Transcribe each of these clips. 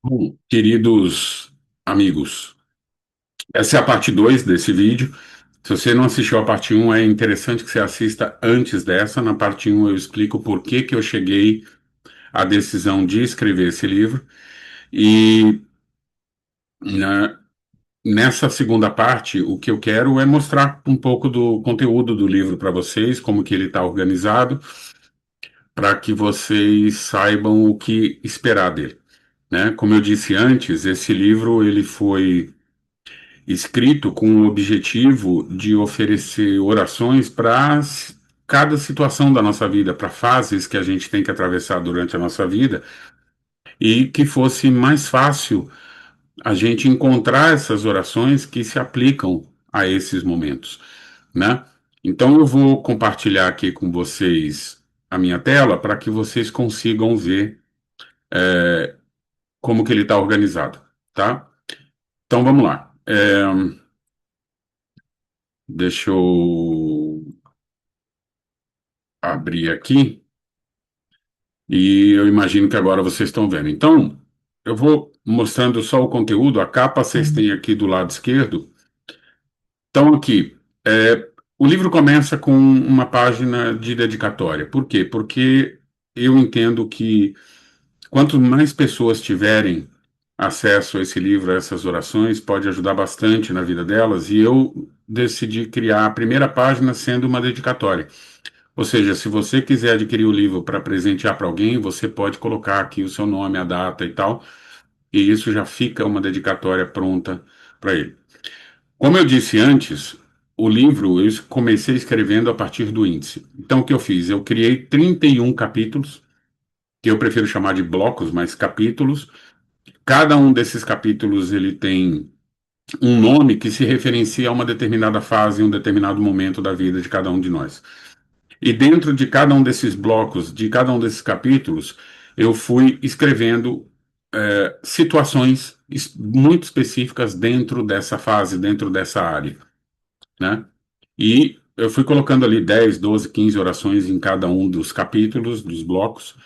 Bom, queridos amigos, essa é a parte 2 desse vídeo. Se você não assistiu a parte um, é interessante que você assista antes dessa. Na parte um, eu explico por que que eu cheguei à decisão de escrever esse livro. E né, nessa segunda parte, o que eu quero é mostrar um pouco do conteúdo do livro para vocês, como que ele está organizado, para que vocês saibam o que esperar dele, né? Como eu disse antes, esse livro ele foi escrito com o objetivo de oferecer orações para cada situação da nossa vida, para fases que a gente tem que atravessar durante a nossa vida, e que fosse mais fácil a gente encontrar essas orações que se aplicam a esses momentos, né? Então eu vou compartilhar aqui com vocês a minha tela para que vocês consigam ver como que ele está organizado, tá? Então vamos lá. Deixa eu abrir aqui. E eu imagino que agora vocês estão vendo. Então, eu vou mostrando só o conteúdo. A capa vocês têm aqui do lado esquerdo. Então, aqui, o livro começa com uma página de dedicatória. Por quê? Porque eu entendo que quanto mais pessoas tiverem acesso a esse livro, a essas orações, pode ajudar bastante na vida delas. E eu decidi criar a primeira página sendo uma dedicatória. Ou seja, se você quiser adquirir o livro para presentear para alguém, você pode colocar aqui o seu nome, a data e tal, e isso já fica uma dedicatória pronta para ele. Como eu disse antes, o livro eu comecei escrevendo a partir do índice. Então, o que eu fiz? Eu criei 31 capítulos, que eu prefiro chamar de blocos, mas capítulos. Cada um desses capítulos ele tem um nome que se referencia a uma determinada fase, um determinado momento da vida de cada um de nós. E dentro de cada um desses blocos, de cada um desses capítulos, eu fui escrevendo situações muito específicas dentro dessa fase, dentro dessa área, né? E eu fui colocando ali 10, 12, 15 orações em cada um dos capítulos, dos blocos,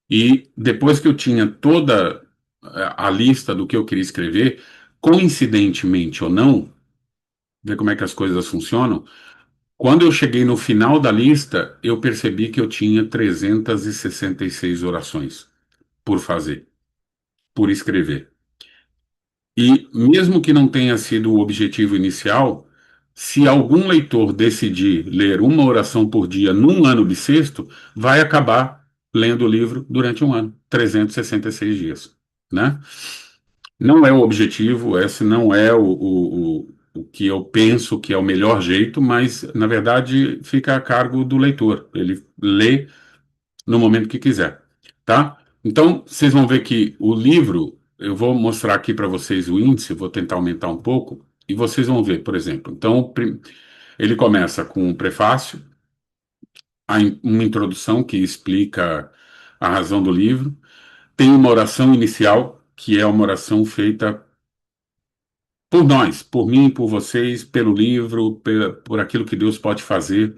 e depois que eu tinha toda a lista do que eu queria escrever, coincidentemente ou não, ver como é que as coisas funcionam. Quando eu cheguei no final da lista, eu percebi que eu tinha 366 orações por fazer, por escrever. E mesmo que não tenha sido o objetivo inicial, se algum leitor decidir ler uma oração por dia num ano bissexto, vai acabar lendo o livro durante um ano, 366 dias, né? Não é o objetivo, esse não é o que eu penso que é o melhor jeito, mas, na verdade, fica a cargo do leitor. Ele lê no momento que quiser, tá? Então, vocês vão ver que o livro, eu vou mostrar aqui para vocês o índice, vou tentar aumentar um pouco, e vocês vão ver, por exemplo. Então, ele começa com um prefácio, uma introdução que explica a razão do livro, tem uma oração inicial, que é uma oração feita por nós, por mim, por vocês, pelo livro, por aquilo que Deus pode fazer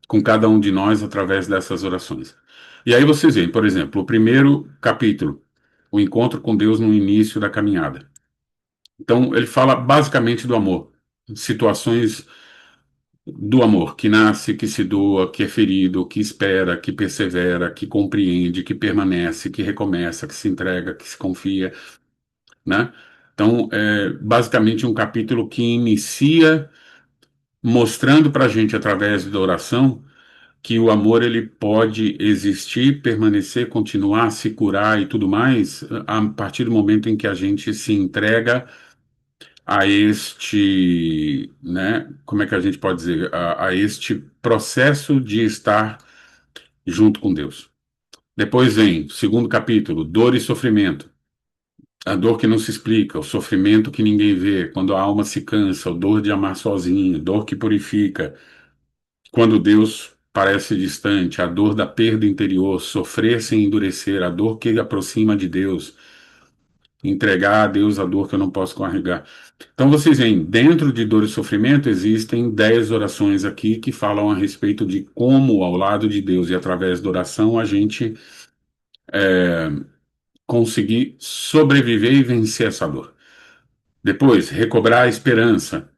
com cada um de nós através dessas orações. E aí vocês veem, por exemplo, o primeiro capítulo, o encontro com Deus no início da caminhada. Então, ele fala basicamente do amor, situações do amor, que nasce, que se doa, que é ferido, que espera, que persevera, que compreende, que permanece, que recomeça, que se entrega, que se confia, né? Então, é basicamente um capítulo que inicia mostrando para a gente, através da oração, que o amor ele pode existir, permanecer, continuar, se curar e tudo mais, a partir do momento em que a gente se entrega a este, né, como é que a gente pode dizer, a este processo de estar junto com Deus. Depois vem o segundo capítulo, dor e sofrimento. A dor que não se explica, o sofrimento que ninguém vê, quando a alma se cansa, a dor de amar sozinho, dor que purifica, quando Deus parece distante, a dor da perda interior, sofrer sem endurecer, a dor que aproxima de Deus, entregar a Deus a dor que eu não posso carregar. Então vocês veem, dentro de dor e sofrimento existem 10 orações aqui que falam a respeito de como, ao lado de Deus e através da oração, a gente conseguir sobreviver e vencer essa dor. Depois, recobrar a esperança,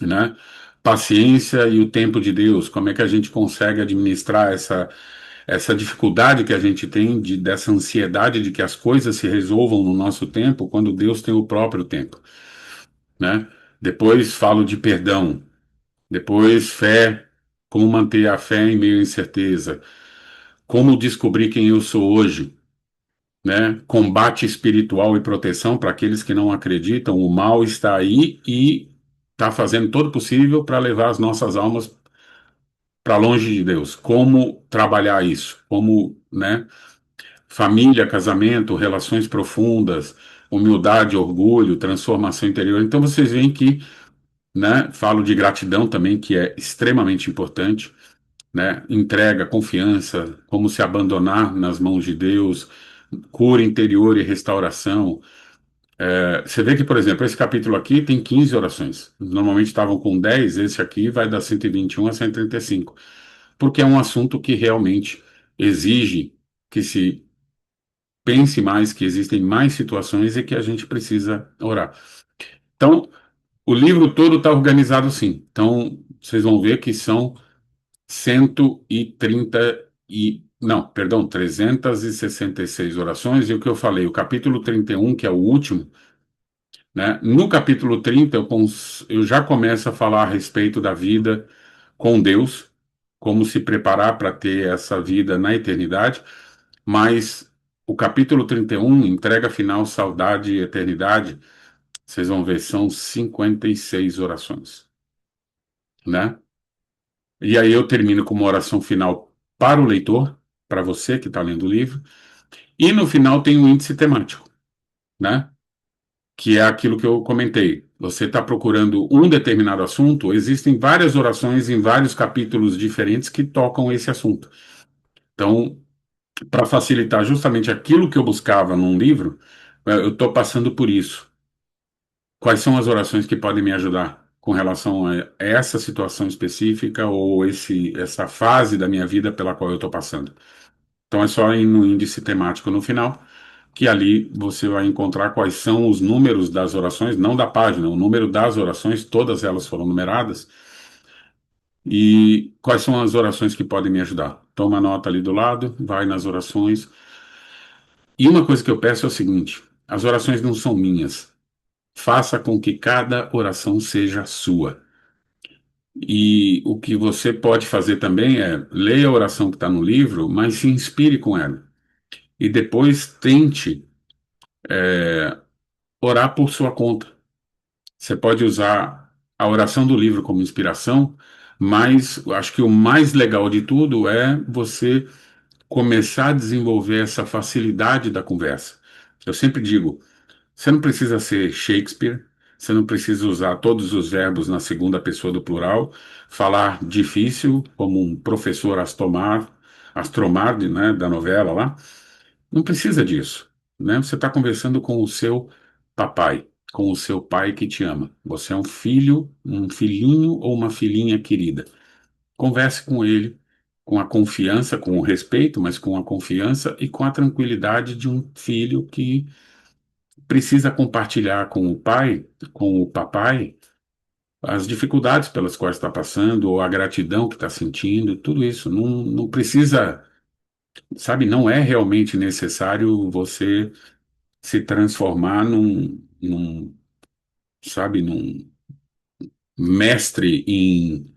né? Paciência e o tempo de Deus. Como é que a gente consegue administrar essa dificuldade que a gente tem dessa ansiedade de que as coisas se resolvam no nosso tempo, quando Deus tem o próprio tempo, né? Depois falo de perdão. Depois fé, como manter a fé em meio à incerteza. Como descobrir quem eu sou hoje, né? Combate espiritual e proteção para aqueles que não acreditam. O mal está aí e está fazendo todo o possível para levar as nossas almas para longe de Deus. Como trabalhar isso? Como, né? Família, casamento, relações profundas, humildade, orgulho, transformação interior. Então vocês veem que, né? Falo de gratidão também, que é extremamente importante, né? Entrega, confiança, como se abandonar nas mãos de Deus, cura interior e restauração. Você vê que, por exemplo, esse capítulo aqui tem 15 orações. Normalmente estavam com 10, esse aqui vai da 121 a 135, porque é um assunto que realmente exige que se pense mais, que existem mais situações e que a gente precisa orar. Então, o livro todo está organizado assim. Então, vocês vão ver que são 130 não, perdão, 366 orações, e o que eu falei, o capítulo 31, que é o último, né? No capítulo 30, eu já começo a falar a respeito da vida com Deus, como se preparar para ter essa vida na eternidade, mas o capítulo 31, entrega final, saudade e eternidade, vocês vão ver, são 56 orações, né? E aí eu termino com uma oração final para o leitor, para você que está lendo o livro, e no final tem um índice temático, né? Que é aquilo que eu comentei. Você está procurando um determinado assunto, existem várias orações em vários capítulos diferentes que tocam esse assunto. Então, para facilitar justamente aquilo que eu buscava num livro, eu estou passando por isso. Quais são as orações que podem me ajudar com relação a essa situação específica ou essa fase da minha vida pela qual eu estou passando? Então, é só ir no índice temático no final, que ali você vai encontrar quais são os números das orações, não da página, o número das orações, todas elas foram numeradas, e quais são as orações que podem me ajudar. Toma nota ali do lado, vai nas orações. E uma coisa que eu peço é o seguinte: as orações não são minhas. Faça com que cada oração seja sua. E o que você pode fazer também é leia a oração que está no livro, mas se inspire com ela. E depois tente orar por sua conta. Você pode usar a oração do livro como inspiração, mas eu acho que o mais legal de tudo é você começar a desenvolver essa facilidade da conversa. Eu sempre digo, você não precisa ser Shakespeare, você não precisa usar todos os verbos na segunda pessoa do plural, falar difícil como um professor Astromar, né, da novela lá. Não precisa disso, né? Você está conversando com o seu papai, com o seu pai que te ama. Você é um filho, um filhinho ou uma filhinha querida. Converse com ele com a confiança, com o respeito, mas com a confiança e com a tranquilidade de um filho que precisa compartilhar com o pai, com o papai, as dificuldades pelas quais está passando, ou a gratidão que está sentindo, tudo isso. Não precisa, sabe, não é realmente necessário você se transformar sabe, num mestre em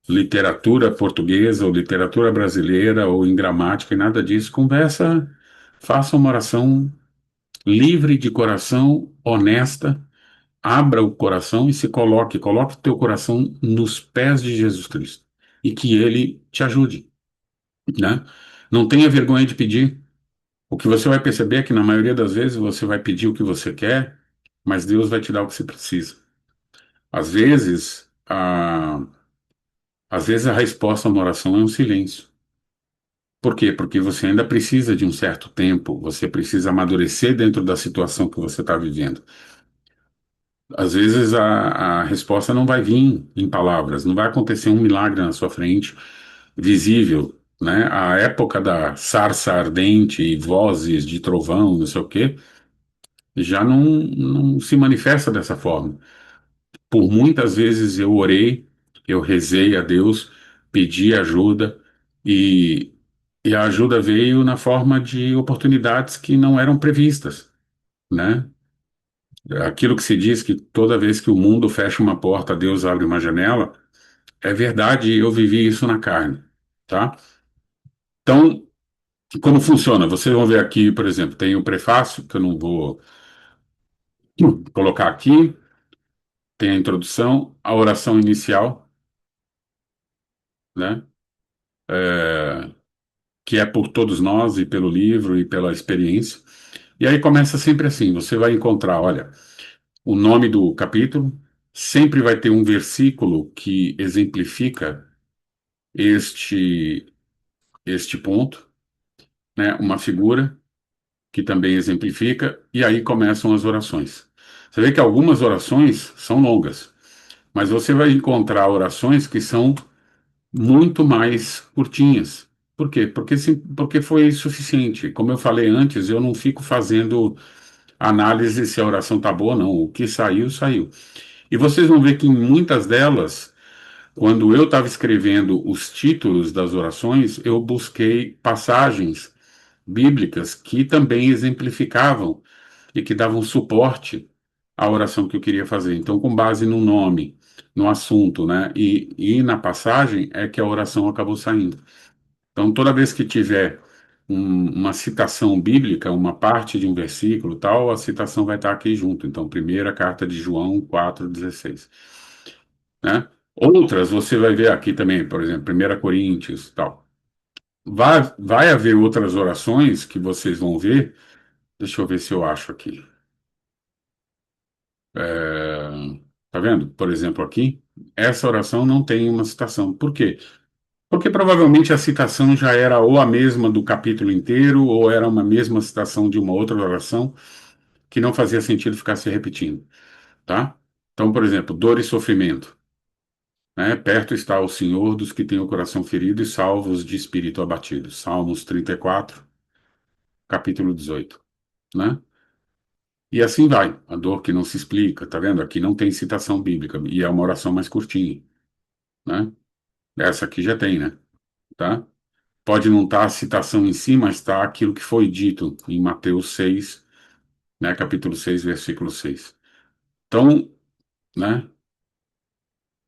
literatura portuguesa ou literatura brasileira ou em gramática e nada disso. Conversa, faça uma oração livre de coração, honesta, abra o coração e coloque o teu coração nos pés de Jesus Cristo e que ele te ajude, né? Não tenha vergonha de pedir. O que você vai perceber é que na maioria das vezes você vai pedir o que você quer, mas Deus vai te dar o que você precisa. Às vezes, às vezes a resposta a uma oração é um silêncio. Por quê? Porque você ainda precisa de um certo tempo, você precisa amadurecer dentro da situação que você está vivendo. Às vezes a resposta não vai vir em palavras, não vai acontecer um milagre na sua frente, visível. né? A época da sarça ardente e vozes de trovão, não sei o quê, já não se manifesta dessa forma. Por muitas vezes eu orei, eu rezei a Deus, pedi ajuda e, e a ajuda veio na forma de oportunidades que não eram previstas, né? Aquilo que se diz que toda vez que o mundo fecha uma porta, Deus abre uma janela, é verdade, e eu vivi isso na carne, tá? Então, como funciona? Vocês vão ver aqui, por exemplo, tem o prefácio, que eu não vou colocar aqui, tem a introdução, a oração inicial, né? É, que é por todos nós e pelo livro e pela experiência. E aí começa sempre assim: você vai encontrar, olha, o nome do capítulo, sempre vai ter um versículo que exemplifica este este ponto, né? Uma figura que também exemplifica, e aí começam as orações. Você vê que algumas orações são longas, mas você vai encontrar orações que são muito mais curtinhas. Por quê? Porque foi suficiente. Como eu falei antes, eu não fico fazendo análise se a oração tá boa ou não. O que saiu, saiu. E vocês vão ver que em muitas delas, quando eu estava escrevendo os títulos das orações, eu busquei passagens bíblicas que também exemplificavam e que davam suporte à oração que eu queria fazer. Então, com base no nome, no assunto, né, e na passagem, é que a oração acabou saindo. Então, toda vez que tiver uma citação bíblica, uma parte de um versículo, tal, a citação vai estar aqui junto. Então, primeira carta de João 4,16, né? Outras você vai ver aqui também, por exemplo, 1 Coríntios, tal. Vai haver outras orações que vocês vão ver. Deixa eu ver se eu acho aqui. É, tá vendo? Por exemplo, aqui, essa oração não tem uma citação. Por quê? Porque provavelmente a citação já era ou a mesma do capítulo inteiro, ou era uma mesma citação de uma outra oração, que não fazia sentido ficar se repetindo, tá? Então, por exemplo, dor e sofrimento, né? Perto está o Senhor dos que têm o coração ferido e salvos de espírito abatido. Salmos 34, capítulo 18, né? E assim vai, a dor que não se explica, tá vendo? Aqui não tem citação bíblica, e é uma oração mais curtinha, né? Essa aqui já tem, né? Tá? Pode não estar a citação em si, mas está aquilo que foi dito em Mateus 6, né? Capítulo 6, versículo 6. Então, né?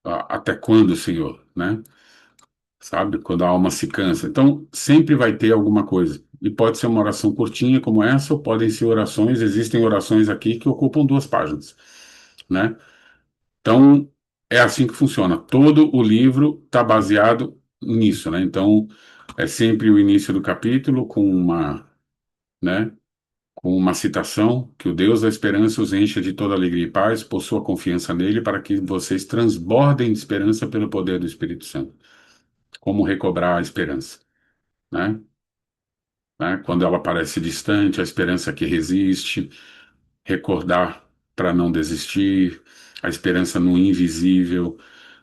Até quando, Senhor, né? Sabe? Quando a alma se cansa. Então, sempre vai ter alguma coisa. E pode ser uma oração curtinha como essa, ou podem ser orações, existem orações aqui que ocupam 2 páginas, né? Então, é assim que funciona. Todo o livro está baseado nisso, né? Então, é sempre o início do capítulo com né, com uma citação, que o Deus da esperança os encha de toda alegria e paz, por sua confiança nele, para que vocês transbordem de esperança pelo poder do Espírito Santo. Como recobrar a esperança, né? Quando ela parece distante, a esperança que resiste, recordar para não desistir, a esperança no invisível,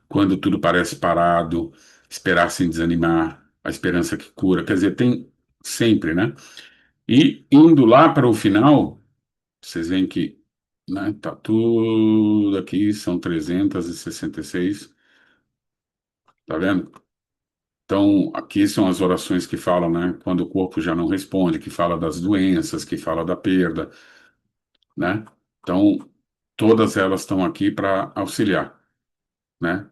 quando tudo parece parado, esperar sem desanimar, a esperança que cura. Quer dizer, tem sempre, né? E indo lá para o final, vocês veem que, né, tá tudo aqui, são 366, tá vendo? Então, aqui são as orações que falam, né, quando o corpo já não responde, que fala das doenças, que fala da perda, né? Então, todas elas estão aqui para auxiliar, né?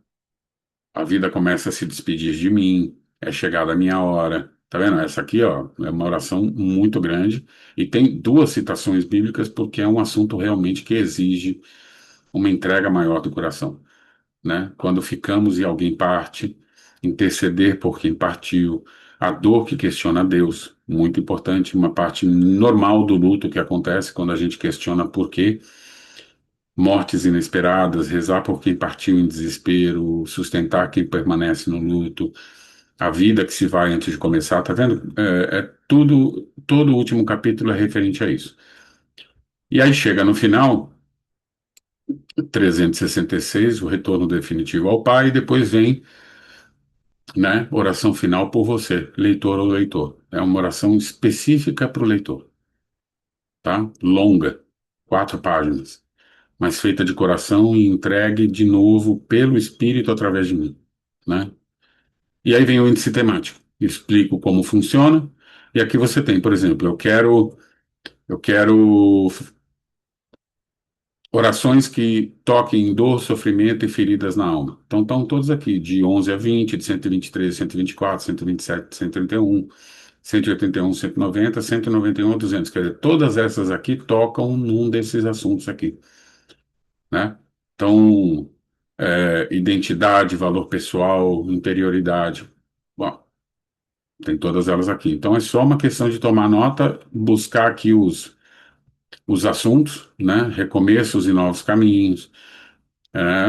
A vida começa a se despedir de mim, é chegada a minha hora. Tá vendo? Essa aqui, ó, é uma oração muito grande e tem 2 citações bíblicas porque é um assunto realmente que exige uma entrega maior do coração, né? Quando ficamos e alguém parte, interceder por quem partiu, a dor que questiona Deus, muito importante, uma parte normal do luto que acontece quando a gente questiona por quê, mortes inesperadas, rezar por quem partiu em desespero, sustentar quem permanece no luto, a vida que se vai antes de começar, tá vendo? Todo o último capítulo é referente a isso. E aí chega no final, 366, o retorno definitivo ao Pai, e depois vem né? Oração final por você, leitor ou leitor. É uma oração específica para o leitor, tá? Longa, 4 páginas, mas feita de coração e entregue de novo pelo Espírito através de mim, né? E aí vem o índice temático. Explico como funciona. E aqui você tem, por exemplo, eu quero orações que toquem dor, sofrimento e feridas na alma. Então estão todos aqui, de 11 a 20, de 123, 124, 127, 131, 181, 190, 191 a 200. Quer dizer, todas essas aqui tocam num desses assuntos aqui, né? Então, identidade, valor pessoal, interioridade. Bom, tem todas elas aqui. Então é só uma questão de tomar nota, buscar aqui os assuntos, né? Recomeços e novos caminhos,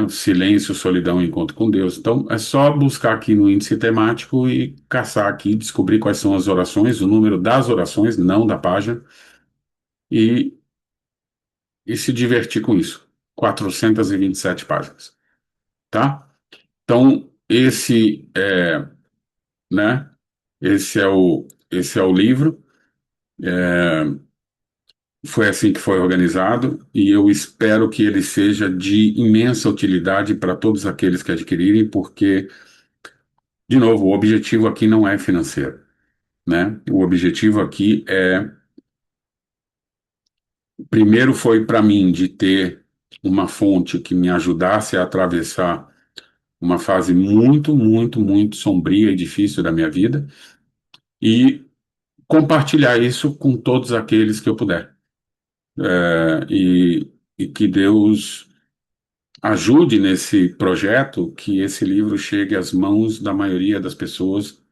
silêncio, solidão e encontro com Deus. Então é só buscar aqui no índice temático e caçar aqui, descobrir quais são as orações, o número das orações, não da página, e, e se divertir com isso. 427 páginas, tá? Então né? Esse é o livro. Foi assim que foi organizado e eu espero que ele seja de imensa utilidade para todos aqueles que adquirirem, porque, de novo, o objetivo aqui não é financeiro, né? O objetivo aqui primeiro foi para mim de ter uma fonte que me ajudasse a atravessar uma fase muito, muito, muito sombria e difícil da minha vida e compartilhar isso com todos aqueles que eu puder. E que Deus ajude nesse projeto que esse livro chegue às mãos da maioria das pessoas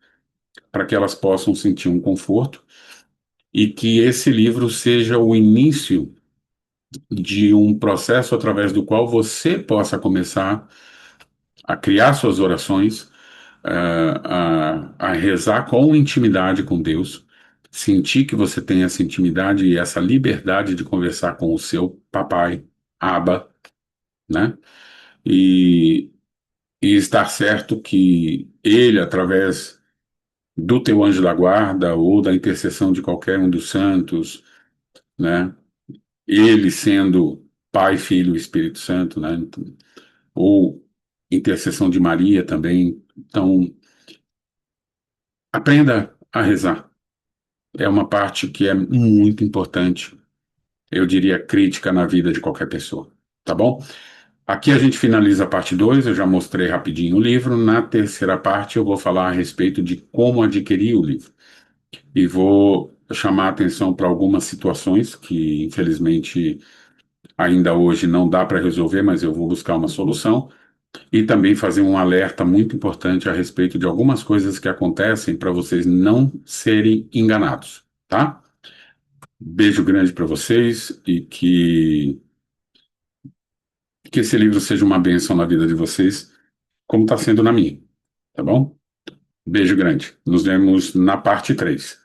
para que elas possam sentir um conforto e que esse livro seja o início de um processo através do qual você possa começar a criar suas orações, a rezar com intimidade com Deus, sentir que você tem essa intimidade e essa liberdade de conversar com o seu papai, Abba, né? E e estar certo que ele, através do teu anjo da guarda ou da intercessão de qualquer um dos santos, né? Ele sendo Pai, Filho e Espírito Santo, né? Ou intercessão de Maria também. Então, aprenda a rezar. É uma parte que é muito importante, eu diria crítica na vida de qualquer pessoa, tá bom? Aqui a gente finaliza a parte 2. Eu já mostrei rapidinho o livro. Na terceira parte eu vou falar a respeito de como adquirir o livro. E vou chamar a atenção para algumas situações que, infelizmente, ainda hoje não dá para resolver, mas eu vou buscar uma solução. E também fazer um alerta muito importante a respeito de algumas coisas que acontecem para vocês não serem enganados, tá? Beijo grande para vocês e que esse livro seja uma bênção na vida de vocês, como está sendo na minha, tá bom? Beijo grande. Nos vemos na parte 3.